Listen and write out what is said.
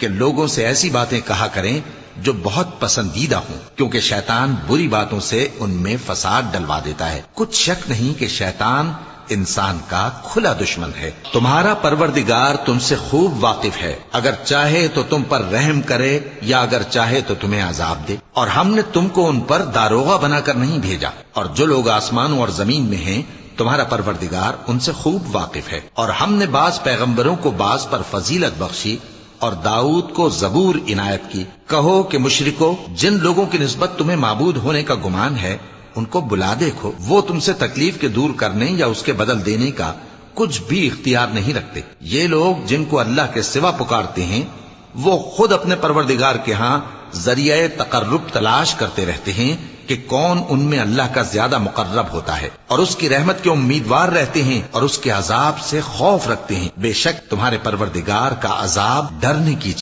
کہ لوگوں سے ایسی باتیں کہا کریں جو بہت پسندیدہ ہوں، کیونکہ شیطان بری باتوں سے ان میں فساد ڈلوا دیتا ہے۔ کچھ شک نہیں کہ شیطان انسان کا کھلا دشمن ہے۔ تمہارا پروردگار تم سے خوب واقف ہے، اگر چاہے تو تم پر رحم کرے یا اگر چاہے تو تمہیں عذاب دے، اور ہم نے تم کو ان پر داروغہ بنا کر نہیں بھیجا، اور جو لوگ آسمانوں اور زمین میں ہیں تمہارا پروردگار ان سے خوب واقف ہے۔ اور ہم نے بعض پیغمبروں کو بعض پر فضیلت بخشی اور داؤد کو زبور عنایت کی۔ کہو کہ مشرکو، جن لوگوں کی نسبت تمہیں معبود ہونے کا گمان ہے ان کو بلا دیکھو، وہ تم سے تکلیف کے دور کرنے یا اس کے بدل دینے کا کچھ بھی اختیار نہیں رکھتے۔ یہ لوگ جن کو اللہ کے سوا پکارتے ہیں وہ خود اپنے پروردگار کے ہاں ذریعہ تقرب تلاش کرتے رہتے ہیں کہ کون ان میں اللہ کا زیادہ مقرب ہوتا ہے، اور اس کی رحمت کے امیدوار رہتے ہیں اور اس کے عذاب سے خوف رکھتے ہیں۔ بے شک تمہارے پروردگار کا عذاب ڈرنے کی